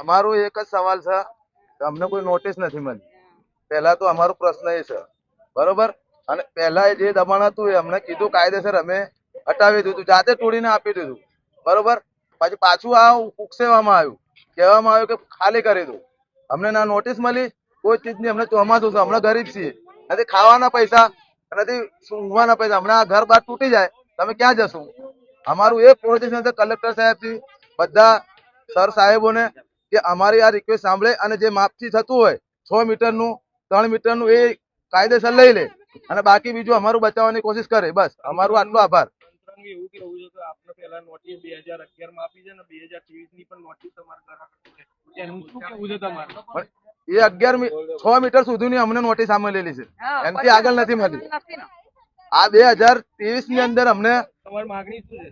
અમારો એક જ સવાલ છે કે અમને કોઈ નોટિસ નથી મળી. પહેલા તો અમારો પ્રશ્ન એ છે, બરોબર. અને પહેલા જે દબાણ હતું એ અમને કીધું કાયદેસર અમે હટાવી દીધું, જાતે તોડીને આપી દીધું, બરોબર. પછી પાછું આ ઉકસેવામાં આવ્યું, કહેવામાં આવ્યું કે ખાલી કરી દો. અમને ના નોટિસ મળી, કોઈ ચીજની. અમને ચોમાસું છે, હમણાં ગરીબ છીએ, નથી ખાવાના પૈસા, નથી સૂંઘવાના પૈસા. હમણાં આ ઘર બાર તૂટી જાય, તમે ક્યાં જશો? અમારું એ પોઝિશન છે કલેક્ટર સાહેબ થી બધા સર સાહેબોને કે અમારી આ રિક્વેસ્ટ સાંભળે અને જે માપથી થતું હોય 6 મીટરનું 3 મીટરનું એ કાયદેસર લઈ લે અને બાકી બીજું અમારું બચાવવાની કોશિશ કરે. બસ અમારું આટલો આભાર. એવું કેવું છે કે આપને પહેલા નોટિસ 2011 માં આપી છે ને 2023 ની પણ નોટિસ તમારે એનું શું કેવું છે તમારું? એ 6 મીટર સુધીની અમને નોટિસ સામે લેલી છે, એનાથી આગળ નથી મળી. આ 2023 ની અંદર અમને તમારી માંગણી શું છે?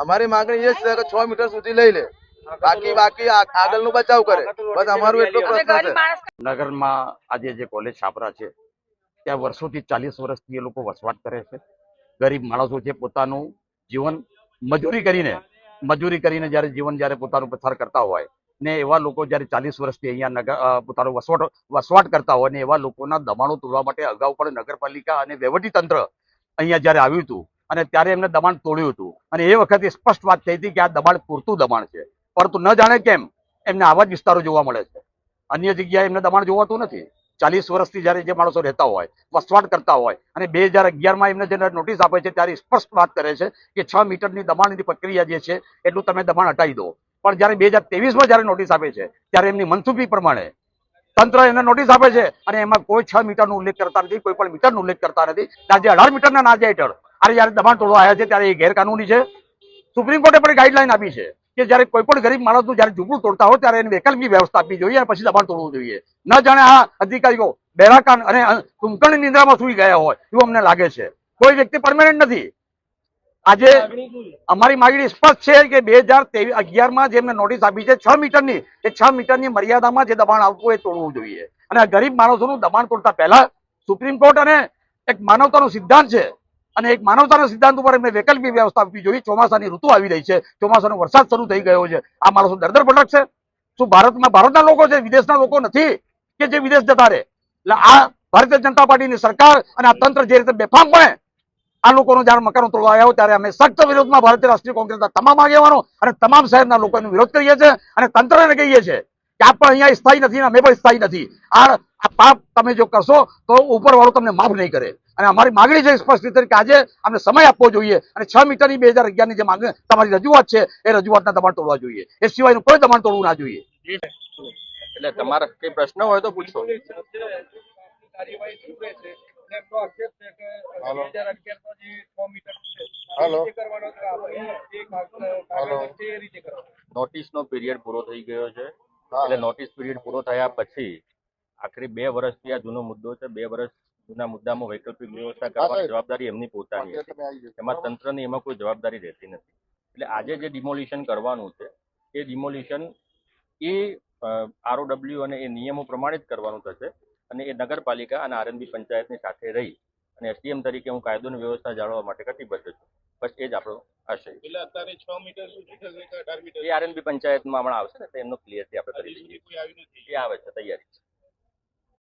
અમારી માંગણી એ જ છે કે 6 મીટર સુધી લઈ લે, બાકી આગળનું બચાવ કરે. બસ અમારું એટલો પ્રશ્ન છે. નગરમાં આજે જે કોલેજ છાપરા છે ત્યાં વર્ષોથી 40 વર્ષથી એ લોકો વસવાટ કરે છે. ગરીબ માણસો છે, પોતાનું જીવન મજૂરી કરીને જ્યારે પોતાનું પસાર કરતા હોય ને એવા લોકો જ્યારે 40 વર્ષથી અહીંયા પોતાનો વસવાટ કરતા હોય ને એવા લોકોના દબાણો તોડવા માટે અગાઉ પણ નગરપાલિકા અને વહીવટી તંત્ર અહીંયા જ્યારે આવ્યું હતું અને ત્યારે એમને દબાણ તોડ્યું હતું અને એ વખતે સ્પષ્ટ વાત થઈ હતી કે આ દબાણ પૂરતું દબાણ છે, પરંતુ ન જાણે કેમ એમને આવા જ વિસ્તારો જોવા મળે છે. અન્ય જગ્યાએ એમને દબાણ જોવાતું નથી. 40 વર્ષથી જ્યારે જે માણસો રહેતા હોય, વસવાટ કરતા હોય અને 2011માં એમને જે નોટિસ આપે છે ત્યારે સ્પષ્ટ વાત કરે છે કે 6 મીટરની દબાણની પ્રક્રિયા જે છે એટલું તમે દબાણ હટાવી દો. પણ જ્યારે 2023માં જ્યારે નોટિસ આપે છે ત્યારે એમની મનસુબી પ્રમાણે તંત્ર એને નોટિસ આપે છે અને એમાં કોઈ 6 મીટરનો ઉલ્લેખ કરતા નથી, કોઈ પણ મીટરનો ઉલ્લેખ કરતા નથી. આજે 18 મીટરના નાજા હેઠળ જ્યારે દબાણ તોડવા આવ્યા છે ત્યારે એ ગેરકાનૂની છે. સુપ્રીમ કોર્ટે પણ ગાઈડલાઈન આપી છે કે જ્યારે કોઈ પણ ગરીબ માણસનું જ્યારે ઝૂંપડું તોડતા હોય ત્યારે એને વૈકલ્પિક વ્યવસ્થા આપવી જોઈએ અને પછી દબાણ તોડવું જોઈએ. ન જાણે આ અધિકારીઓ બેરાકાન અને કુંભકર્ણની નિંદ્રામાં સૂઈ ગયા હોય એવું અમને લાગે છે. કોઈ વ્યક્તિ પરમેનન્ટ નથી. આજે અમારી માંગણી સ્પષ્ટ છે કે 2011માં જેમને નોટિસ આપી છે 6 મીટરની, એ 6 મીટરની મર્યાદામાં જે દબાણ આવતું એ તોડવું જોઈએ. અને આ ગરીબ માણસોનું દબાણ તોડતા પહેલા સુપ્રીમ કોર્ટ અને એક માનવતાનો સિદ્ધાંત છે અને એક માનવતાના સિદ્ધાંત ઉપર એમને વૈકલ્પિક વ્યવસ્થા આપવી જોઈએ. ચોમાસાની ઋતુ આવી રહી છે, ચોમાસાનો વરસાદ શરૂ થઈ ગયો છે. આ માણસો દરદર ભટકશે. શું ભારતના લોકો છે, વિદેશના લોકો નથી કે જે વિદેશ જતા રહે? એટલે આ ભારતીય જનતા પાર્ટીની સરકાર અને આ તંત્ર જે રીતે બેફામપણે આ લોકોનો જ્યારે મકાનો તોડવા આવ્યા ત્યારે અમે સખ્ત વિરોધમાં ભારતીય રાષ્ટ્રીય કોંગ્રેસના તમામ આગેવાનો અને તમામ શહેરના લોકોનો વિરોધ કરીએ છીએ અને તંત્રને કહીએ છીએ કે આપ પણ અહીંયા સ્થાયી નથી, અમે પણ સ્થાયી નથી. આ પાપ તમે જો કરશો તો ઉપરવાળો તમને માફ નહીં કરે. અને અમારી માંગણી છે સ્પષ્ટ રીતે કે આજે અમને સમય આપવો જોઈએ અને 6 મીટરની 2011ની જે માંગણી તમારી રજૂઆત છે એ રજૂઆતના દબાણ તોડવા જોઈએ. એ સિવાયનું કોઈ દબાણ તોડવું ના જોઈએ. એટલે તમારા કઈ પ્રશ્ન હોય તો પૂછો. નોટિસનો પીરિયડ પૂરો થઈ ગયો છે એટલે નોટિસ પીરિયડ પૂરો થયા પછી આખરી 2 વર્ષથી આ જૂનો મુદ્દો છે. 2 વર્ષ જૂના મુદ્દામાં વૈકલ્પિક વ્યવસ્થા કરવાની જવાબદારી એમની પોતાની છે. એમાં તંત્રની એમાં કોઈ જવાબદારી રહેતી નથી. એટલે આજે જે ડિમોલિશન કરવાનું છે એ ડિમોલિશન એ ROW અને એ નિયમો પ્રમાણે જ કરવાનું થશે અને એ નગરપાલિકા અને RNB પંચાયતની સાથે રહી અને SDM તરીકે હું કાયદોની વ્યવસ્થા જાળવવા માટે કટિબદ્ધ છું. બસ એ જ આપણો આશય. એટલે અત્યારે 6 મીટર સુધી થશે કે 18 મીટર એ RNB પંચાયતમાં હમણાં આવશે ને તો એમનો ક્લિયરથી આપણે કરી દઈએ. એ આવે છે, તૈયારી છે.